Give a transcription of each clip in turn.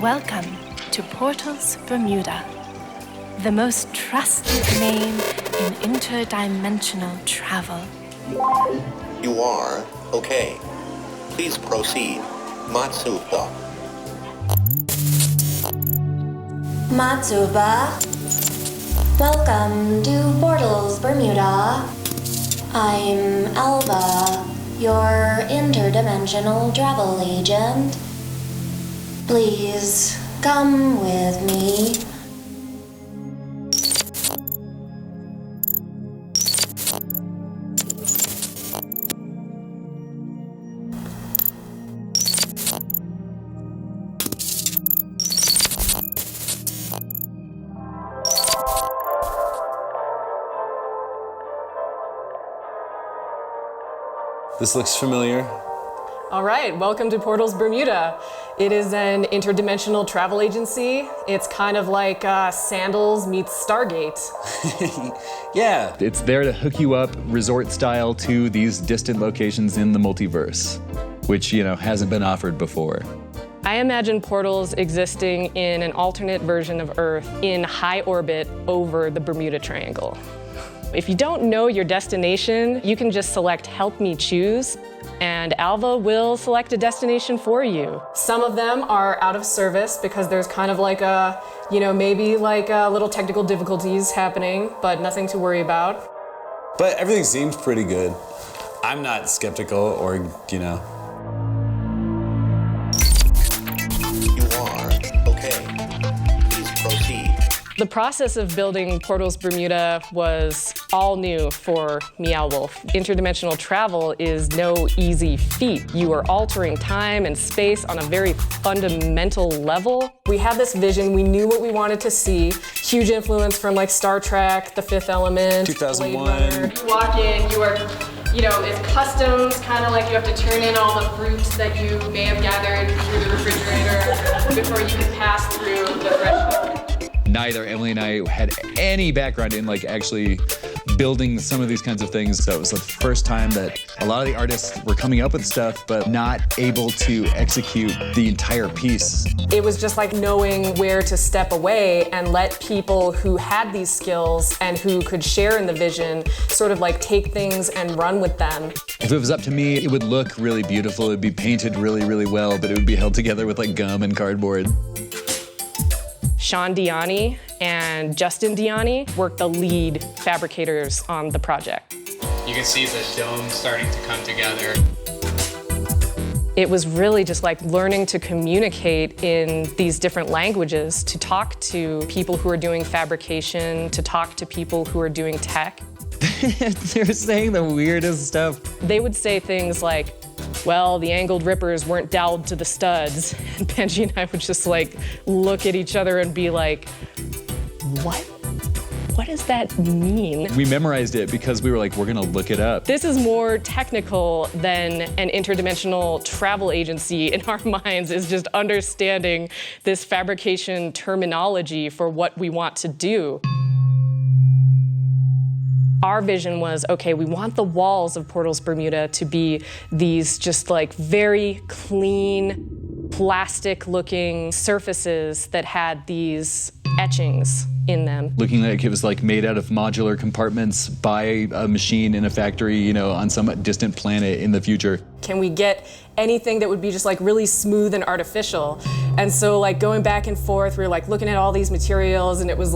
Welcome to Portals Bermuda, the most trusted name in interdimensional travel. You are okay. Please proceed. Matsuba. Matsuba. Welcome to Portals Bermuda. I'm Alva, your interdimensional travel agent. Please come with me. This looks familiar. All right, welcome to Portals Bermuda. It is an interdimensional travel agency. It's kind of like Sandals meets Stargate. Yeah. It's there to hook you up resort style to these distant locations in the multiverse, which, hasn't been offered before. I imagine Portals existing in an alternate version of Earth in high orbit over the Bermuda Triangle. If you don't know your destination, you can just select Help Me Choose, and Alva will select a destination for you. Some of them are out of service because there's kind of like maybe little technical difficulties happening, but nothing to worry about. But everything seems pretty good. I'm not skeptical or, You are okay. Please proceed. The process of building Portals Bermuda was all new for Meow Wolf. Interdimensional travel is no easy feat. You are altering time and space on a very fundamental level. We had this vision, we knew what we wanted to see. Huge influence from Star Trek, The Fifth Element, 2001. Blade Runner. You walk in, you are, it's customs, kind of like you have to turn in all the fruits that you may have gathered through the refrigerator before you can pass through the threshold. Neither Emily and I had any background in actually building some of these kinds of things. So it was the first time that a lot of the artists were coming up with stuff, but not able to execute the entire piece. It was just knowing where to step away and let people who had these skills and who could share in the vision sort of take things and run with them. If it was up to me, it would look really beautiful. It would be painted really, really well, but it would be held together with gum and cardboard. Sean Diani and Justin Diani were the lead fabricators on the project. You can see the dome starting to come together. It was really just learning to communicate in these different languages, to talk to people who are doing fabrication, to talk to people who are doing tech. They were saying the weirdest stuff. They would say things like, well, the angled rippers weren't doweled to the studs. And Benji and I would just look at each other and be like, what? What does that mean? We memorized it because we were we're gonna look it up. This is more technical than an interdimensional travel agency in our minds, is just understanding this fabrication terminology for what we want to do. Our vision was, okay, we want the walls of Portals Bermuda to be these just very clean, plastic-looking surfaces that had these etchings in them. Looking like it was made out of modular compartments by a machine in a factory, on some distant planet in the future. Can we get anything that would be just really smooth and artificial? And so going back and forth, we were looking at all these materials, and it was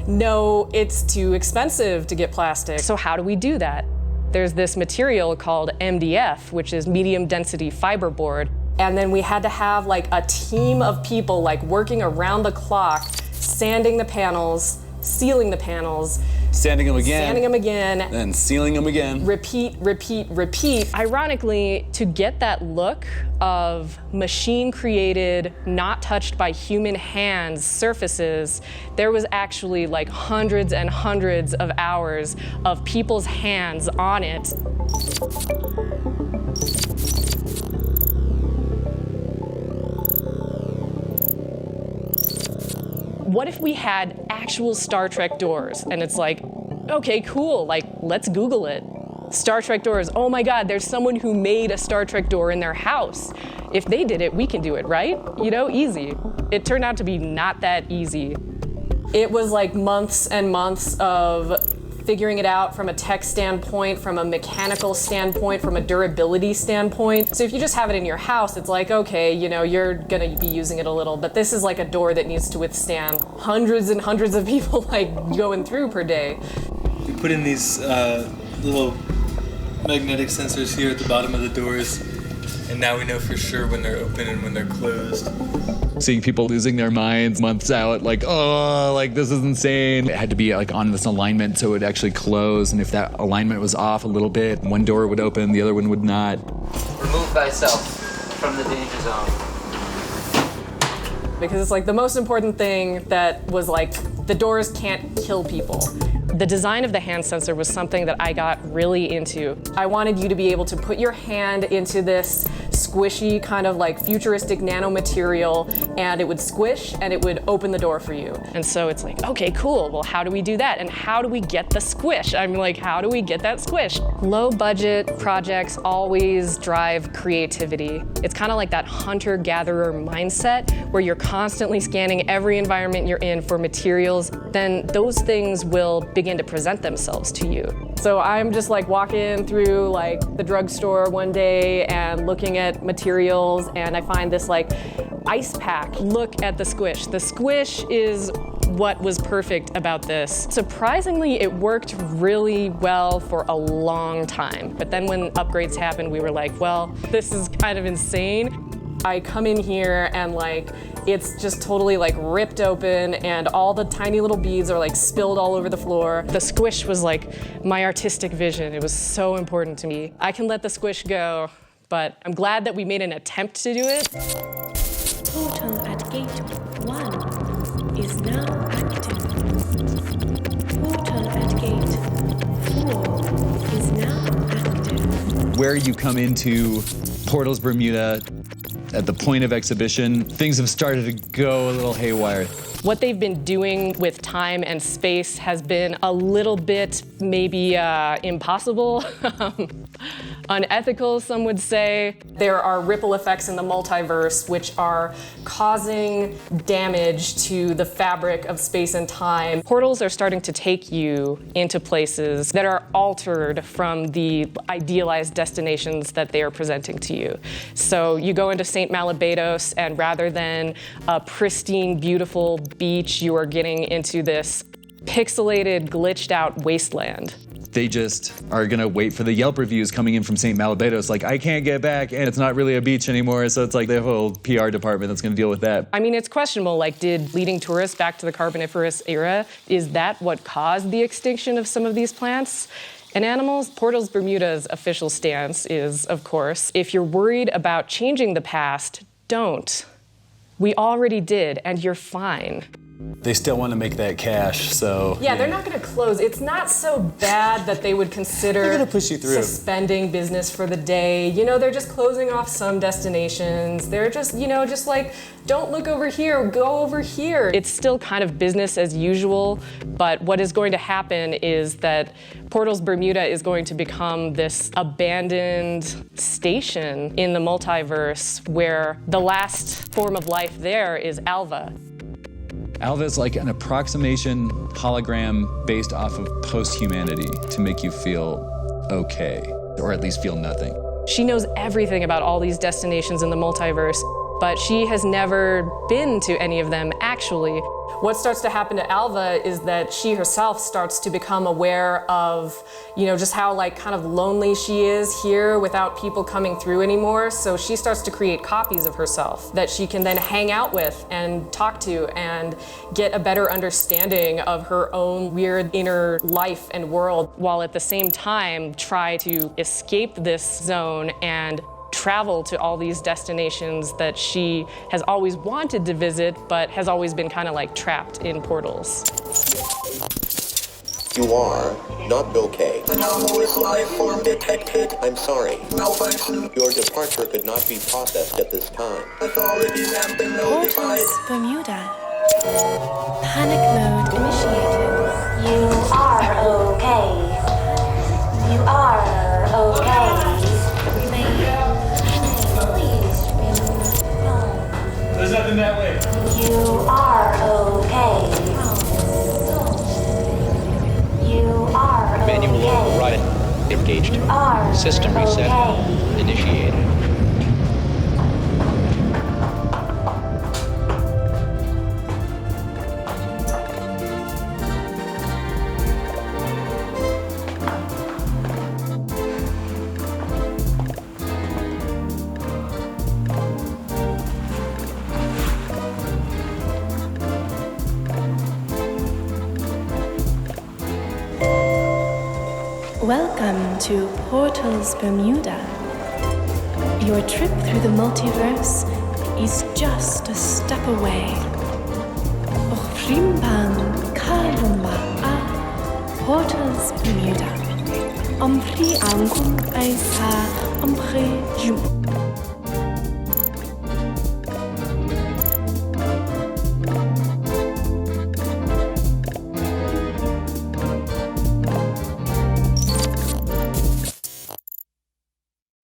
no, it's too expensive to get plastic. So how do we do that? There's this material called MDF, which is medium density fiberboard. And then we had to have a team of people working around the clock, sanding the panels, sealing the panels, sanding them again, then sealing them again. Repeat, repeat, repeat. Ironically, to get that look of machine-created, not touched by human hands surfaces, there was actually hundreds and hundreds of hours of people's hands on it. What if we had actual Star Trek doors? And it's okay, cool, let's Google it. Star Trek doors. Oh my God, there's someone who made a Star Trek door in their house. If they did it, we can do it, right? You know, easy. It turned out to be not that easy. It was like months and months of figuring it out from a tech standpoint, from a mechanical standpoint, from a durability standpoint. So if you just have it in your house, it's like, okay, you know, you're gonna be using it a little, but this is like a door that needs to withstand hundreds and hundreds of people like going through per day. We put in these little magnetic sensors here at the bottom of the doors, and now we know for sure when they're open and when they're closed. Seeing people losing their minds months out, like, oh, like this is insane. It had to be like on this alignment so it would actually close, and if that alignment was off a little bit, one door would open, the other one would not. Remove thyself from the danger zone. Because it's like the most important thing that was like, the doors can't kill people. The design of the hand sensor was something that I got really into. I wanted you to be able to put your hand into this squishy kind of like futuristic nanomaterial, and it would squish and it would open the door for you. And so it's like, okay, cool. Well, how do we do that? And how do we get the squish? I'm like, how do we get that squish? Low budget projects always drive creativity. It's kind of like that hunter-gatherer mindset where you're constantly scanning every environment you're in for materials. Then those things will begin to present themselves to you. So I'm just like walking through like the drugstore one day and looking at materials, and I find this like ice pack. Look at the squish. The squish is what was perfect about this. Surprisingly, it worked really well for a long time. But then when upgrades happened, we were like, well, this is kind of insane. I come in here and like, it's just totally like ripped open and all the tiny little beads are like spilled all over the floor. The squish was like my artistic vision. It was so important to me. I can let the squish go, but I'm glad that we made an attempt to do it. Portal at gate 1 is now active. Portal at gate 4 is now active. Where you come into Portals Bermuda, at the point of exhibition, things have started to go a little haywire. What they've been doing with time and space has been a little bit maybe impossible, unethical, some would say. There are ripple effects in the multiverse which are causing damage to the fabric of space and time. Portals are starting to take you into places that are altered from the idealized destinations that they are presenting to you. So you go into St. Malabados, and rather than a pristine, beautiful beach, you are getting into this pixelated, glitched out wasteland. They just are gonna wait for the Yelp reviews coming in from St. Malabados, like, I can't get back, and it's not really a beach anymore, so it's like the whole PR department that's gonna deal with that. I mean, it's questionable, like, did leading tourists back to the Carboniferous era, is that what caused the extinction of some of these plants and animals? Portals Bermuda's official stance is, of course, if you're worried about changing the past, don't. We already did, and you're fine. They still want to make that cash, so... Yeah, they're not going to close. It's not so bad that they would consider they're gonna push you through. Suspending business for the day. You know, they're just closing off some destinations. They're just, you know, just like, don't look over here, go over here. It's still kind of business as usual, but what is going to happen is that Portals Bermuda is going to become this abandoned station in the multiverse where the last form of life there is Alva. Alva is like an approximation hologram based off of post-humanity to make you feel okay, or at least feel nothing. She knows everything about all these destinations in the multiverse, but she has never been to any of them, actually. What starts to happen to Alva is that she herself starts to become aware of, you know, just how like kind of lonely she is here without people coming through anymore. So she starts to create copies of herself that she can then hang out with and talk to and get a better understanding of her own weird inner life and world, while at the same time try to escape this zone and travel to all these destinations that she has always wanted to visit, but has always been kind of like trapped in portals. You are not okay. Anomalous life form detected. I'm sorry. Malfunction. Your departure could not be processed at this time. Authorities have been notified. Portals Bermuda. Panic mode initiated. You are okay. You are Gauge 2. System reset initiated. Welcome to Portals Bermuda. Your trip through the multiverse is just a step away. Ochrimbang kaluma a Portals Bermuda. Ompri angkum aisa ompri jum.